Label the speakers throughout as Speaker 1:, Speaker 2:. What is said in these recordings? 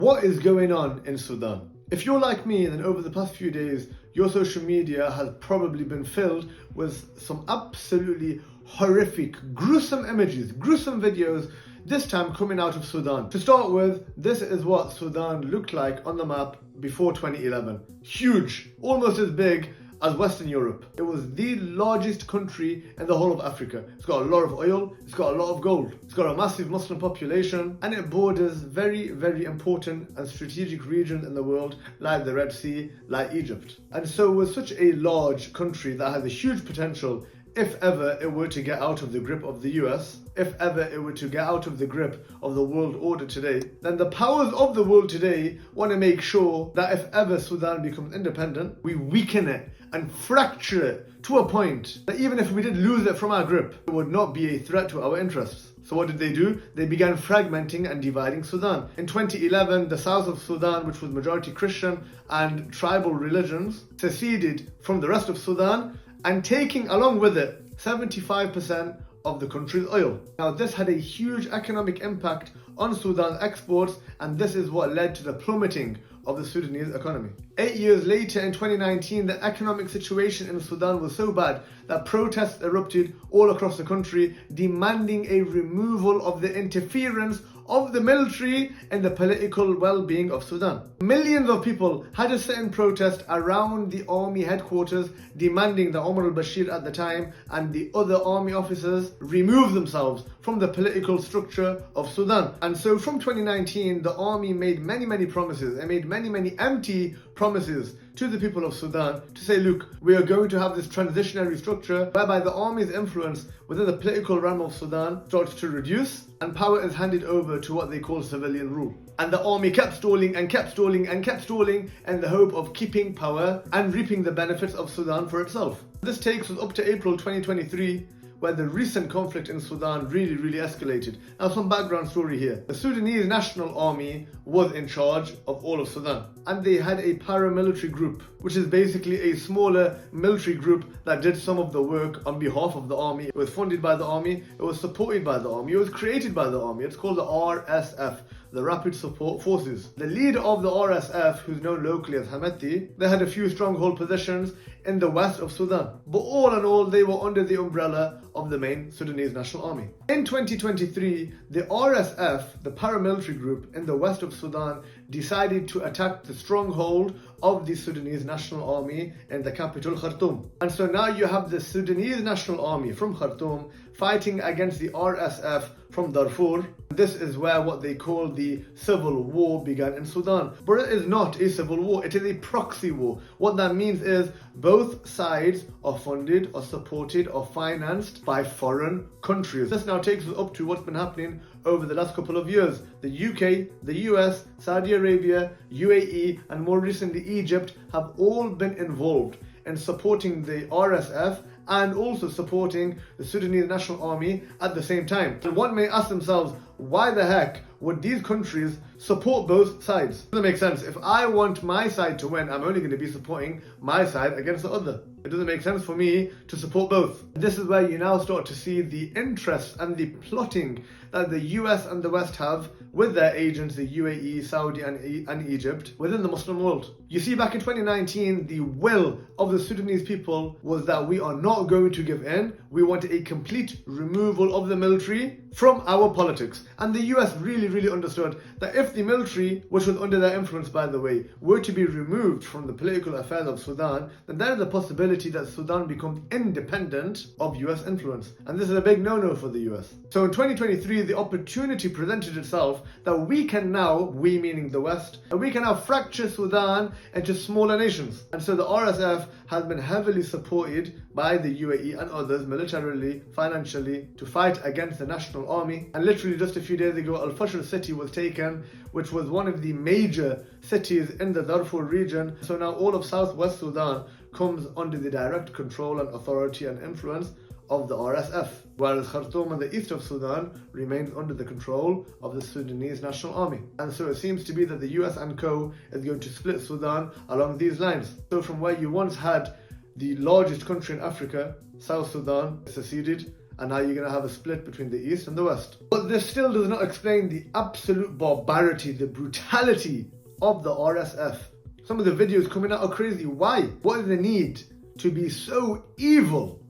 Speaker 1: What is going on in Sudan? If you're like me, then over the past few days, your social media has probably been filled with some absolutely horrific, gruesome images, gruesome videos, this time coming out of Sudan. To start with, this is what Sudan looked like on the map before 2011. Huge, almost as big as Western Europe. It was the largest country in the whole of Africa. It's got a lot of oil, it's got a lot of gold, it's got a massive Muslim population, and it borders very, very important and strategic regions in the world like the Red Sea, like Egypt. And so with such a large country that has a huge potential, if ever it were to get out of the grip of the US, if ever it were to get out of the grip of the world order today, then the powers of the world today want to make sure that if ever Sudan becomes independent, we weaken it and fracture it to a point that even if we did lose it from our grip, it would not be a threat to our interests. So what did they do? They began fragmenting and dividing Sudan. In 2011, the south of Sudan, which was majority Christian and tribal religions, seceded from the rest of Sudan and taking along with it 75% of the country's oil. Now this had a huge economic impact on Sudan's exports, and this is what led to the plummeting of the Sudanese economy. 8 years later, in 2019, the economic situation in Sudan was so bad that protests erupted all across the country, demanding a removal of the interference of the military in the political well-being of Sudan. Millions of people had to sit in protest around the army headquarters, demanding that Omar al-Bashir at the time and the other army officers remove themselves from the political structure of Sudan. And so from 2019, the army made many promises. It made many empty promises to the people of Sudan to say, look, we are going to have this transitionary structure whereby the army's influence within the political realm of Sudan starts to reduce and power is handed over to what they call civilian rule. And the army kept stalling and kept stalling and kept stalling in the hope of keeping power and reaping the benefits of Sudan for itself. This takes us up to April 2023, where the recent conflict in Sudan really escalated. Now some background story here. The Sudanese National Army was in charge of all of Sudan, and they had a paramilitary group, which is basically a smaller military group that did some of the work on behalf of the army. It was funded by the army, it was supported by the army, it was created by the army. It's called the RSF, the Rapid Support Forces. The leader of the RSF, who's known locally as Hemeti, they had a few stronghold positions in the west of Sudan. But all in all, they were under the umbrella of the main Sudanese National Army. In 2023, the RSF, the paramilitary group in the west of Sudan, decided to attack the stronghold of the Sudanese National Army in the capital Khartoum. And so now you have the Sudanese National Army from Khartoum fighting against the RSF from Darfur. This is where what they call the civil war began in Sudan. But it is not a civil war, it is a proxy war. What that means is both sides are funded or supported or financed by foreign countries. This now takes us up to what's been happening over the last couple of years. The UK, the US, Saudi Arabia, UAE, and more recently Egypt have all been involved in supporting the RSF and also supporting the Sudanese National Army at the same time. And one may ask themselves, why the heck would these countries support both sides? It doesn't make sense. If I want my side to win, I'm only going to be supporting my side against the other. It doesn't make sense for me to support both. This is where you now start to see the interest and the plotting that the US and the West have with their agents, the UAE, Saudi and Egypt, within the Muslim world. You see, back in 2019, the will of the Sudanese people was that we are not going to give in. We want a complete removal of the military from our politics. And the US really understood that if the military, which was under their influence by the way, were to be removed from the political affairs of Sudan, then there is a possibility that Sudan becomes independent of US influence. And this is a big no-no for the US. So in 2023, the opportunity presented itself that we can now, we meaning the West, and we can now fracture Sudan into smaller nations. And so the RSF has been heavily supported by the UAE and others militarily, financially, to fight against the National Army. And literally just a few days ago, Al-Fasher city was taken, which was one of the major cities in the Darfur region. So now all of southwest Sudan comes under the direct control and authority and influence of the RSF, whereas Khartoum and the east of Sudan remains under the control of the Sudanese National Army. And so it seems to be that the US and co is going to split Sudan along these lines. So from where you once had the largest country in Africa, South Sudan, seceded, and now you're going to have a split between the East and the West. But this still does not explain the absolute barbarity, the brutality of the RSF. Some of the videos coming out are crazy. Why? What is the need to be so evil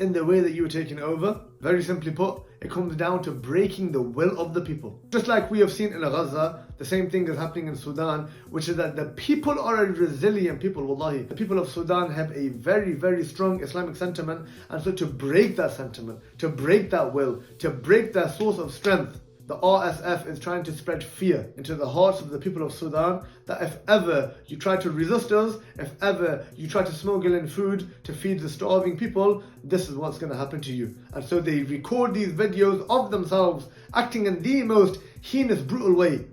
Speaker 1: in the way that you were taking over? Very simply put, it comes down to breaking the will of the people. Just like we have seen in Gaza, the same thing is happening in Sudan, which is that the people are a resilient people, wallahi. The people of Sudan have a very, very strong Islamic sentiment, and so to break that sentiment, to break that will, to break that source of strength, the RSF is trying to spread fear into the hearts of the people of Sudan that if ever you try to resist us, if ever you try to smuggle in food to feed the starving people, this is what's going to happen to you. And so they record these videos of themselves acting in the most heinous, brutal way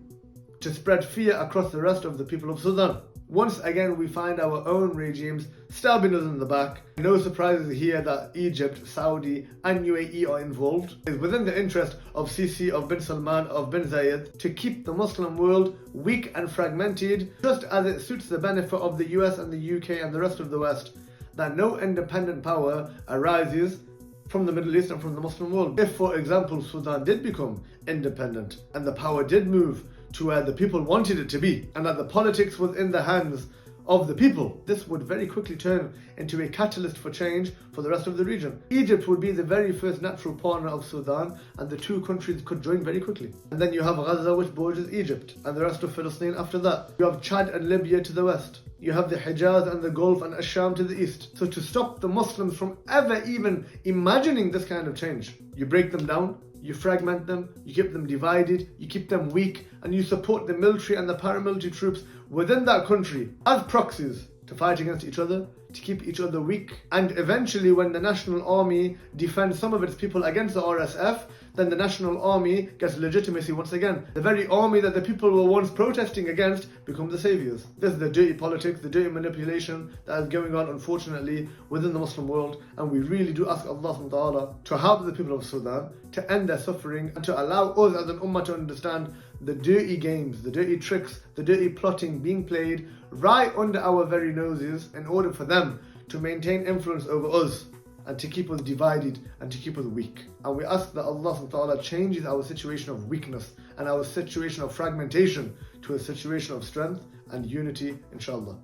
Speaker 1: to spread fear across the rest of the people of Sudan. Once again, we find our own regimes stabbing us in the back. No surprises here that Egypt, Saudi and UAE are involved. It's within the interest of Sisi, of bin Salman, of bin Zayed to keep the Muslim world weak and fragmented, just as it suits the benefit of the US and the UK and the rest of the West, that no independent power arises from the Middle East and from the Muslim world. If, for example, Sudan did become independent and the power did move to where the people wanted it to be, and that the politics was in the hands of the people, this would very quickly turn into a catalyst for change for the rest of the region. Egypt would be the very first natural partner of Sudan, and the two countries could join very quickly. And then you have Gaza, which borders Egypt, and the rest of Palestine after that. You have Chad and Libya to the west. You have the Hijaz and the Gulf and Asham to the east. So to stop the Muslims from ever even imagining this kind of change, you break them down, you fragment them, you keep them divided, you keep them weak, and you support the military and the paramilitary troops within that country as proxies to fight against each other, to keep each other weak. And eventually, when the National Army defends some of its people against the RSF, then the National Army gets legitimacy once again. The very army that the people were once protesting against become the saviors. This is the dirty politics, the dirty manipulation that is going on, unfortunately, within the Muslim world. And we really do ask Allah subhanahu wa ta'ala to help the people of Sudan, to end their suffering, and to allow us as an ummah to understand the dirty games, the dirty tricks, the dirty plotting being played right under our very noses in order for them to maintain influence over us and to keep us divided and to keep us weak. And we ask that Allah subhanahu wa ta'ala changes our situation of weakness and our situation of fragmentation to a situation of strength and unity, inshallah.